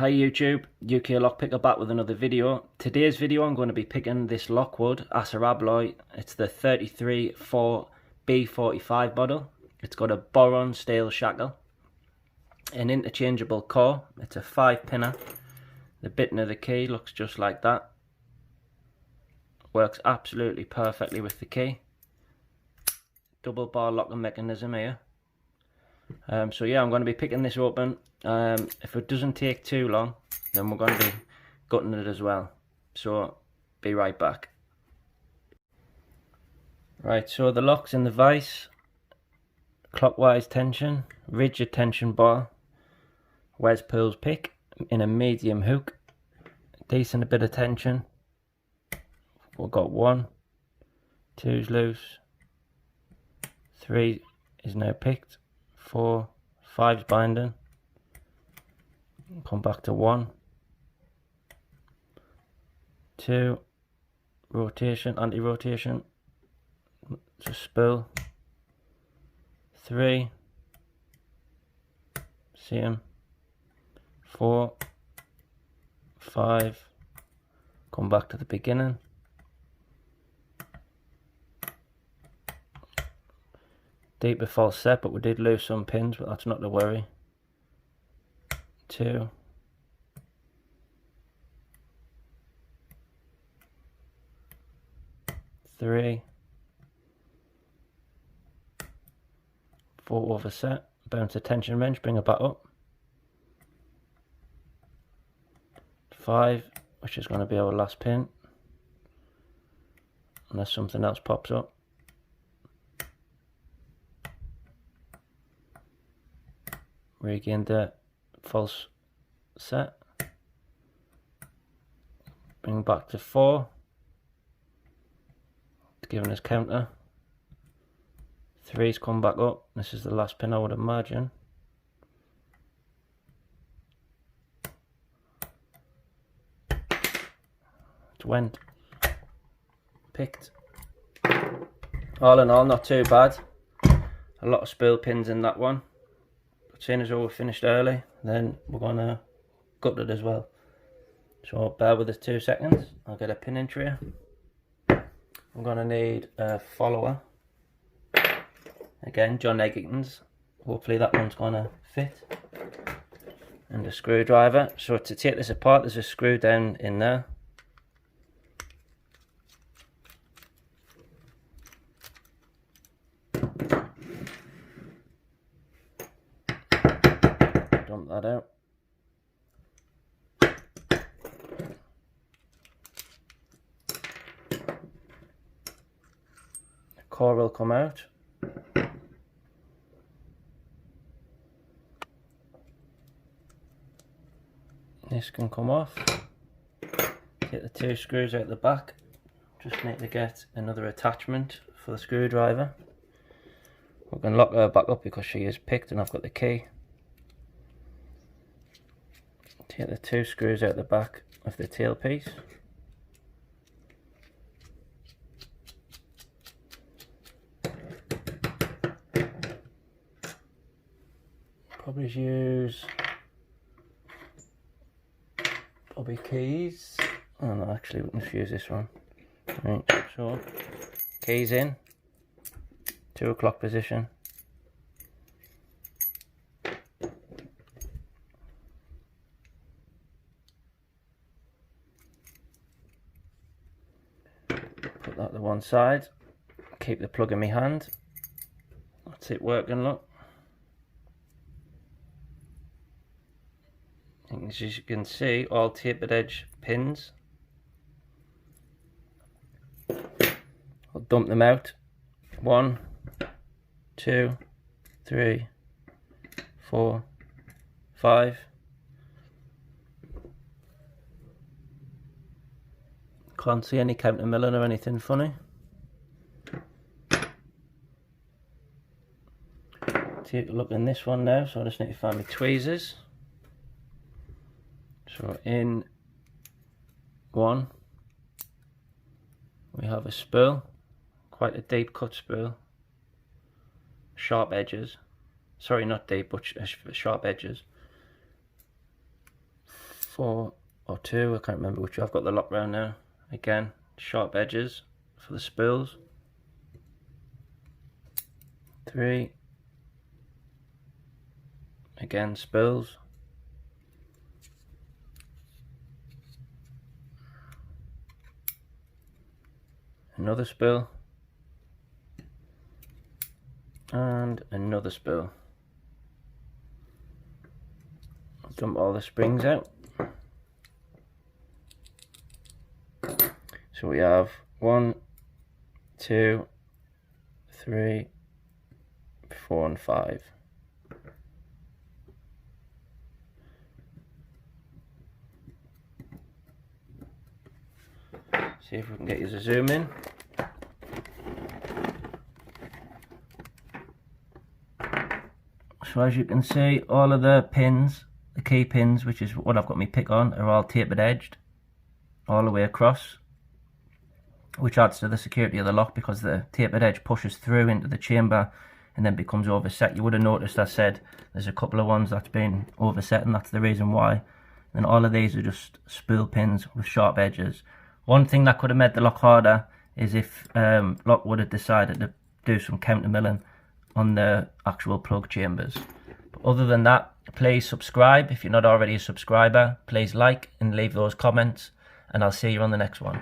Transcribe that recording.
Hi YouTube, UK Lockpicker back with another video. Today's video I'm going to be picking this Lockwood Assa Abloy. It's the 33-4 B45 model. It's got a boron steel shackle, an interchangeable core. It's a 5-pinner. The bitting of the key looks just like that. Works absolutely perfectly with the key. Double bar locking mechanism here. So yeah, I'm going to be picking this open. If it doesn't take too long, then we're going to be gutting it as well. So be right back. Right, so the lock's in the vise, clockwise tension, rigid tension bar, Wes Pools pick in a medium hook, decent bit of tension. We've got 1, 2's loose, 3 is now picked, 4, 5's binding. Come back to 1, 2, rotation, anti-rotation, it's a spool, 3, same, 4, 5, come back to the beginning, deeper false set, but we did lose some pins, but that's not to worry. 2, 3, 4 overset, bounce the tension wrench, bring it back up, 5, which is going to be our last pin, unless something else pops up. Regain the false set, bring back to 4, it's giving us counter, 3's come back up, this is the last pin I would imagine. It went, picked. All in all, not too bad. A lot of spool pins in that one. Seeing as though we're finished early, then we're gonna gut it as well. So bear with us 2 seconds. I'll get a pin in tray. I'm gonna need a follower. Again, John Eggington's. Hopefully that one's gonna fit. And a screwdriver. So to take this apart, there's a screw down in there. Dump that out. The core will come out. This can come off. Take the 2 screws out the back. Just need to get another attachment for the screwdriver. We can lock her back up because she is picked and I've got the key. Take the 2 screws out the back of the tailpiece. Probably use keys. Oh no, actually we can just use this one. Right, so keys in, 2 o'clock position. Put that to one side, keep the plug in my hand. That's it working, look. As you can see, all tapered edge pins. I'll dump them out. 1, 2, 3, 4, 5. Can't see any counter milling or anything funny. Take a look in this one now, so I just need to find my tweezers. So in 1 we have a spool, quite a deep cut spool, sharp edges, sorry not deep but sharp edges. 4 or 2, I can't remember which. I've got the lock round now. Again, sharp edges for the spools. 3. Again, spools. Another spool. And another spool. I'll dump all the springs out. So we have 1, 2, 3, 4 and 5. See if we can get you to zoom in. So as you can see, all of the pins, the key pins, which is what I've got my pick on, are all tapered edged all the way across, which adds to the security of the lock because the tapered edge pushes through into the chamber and then becomes overset. You would have noticed I said there's a couple of ones that's been overset, and that's the reason why. And all of these are just spool pins with sharp edges. One thing that could have made the lock harder is if Lockwood had decided to do some counter milling on the actual plug chambers. But other than that, please subscribe if you're not already a subscriber. Please like and leave those comments, and I'll see you on the next one.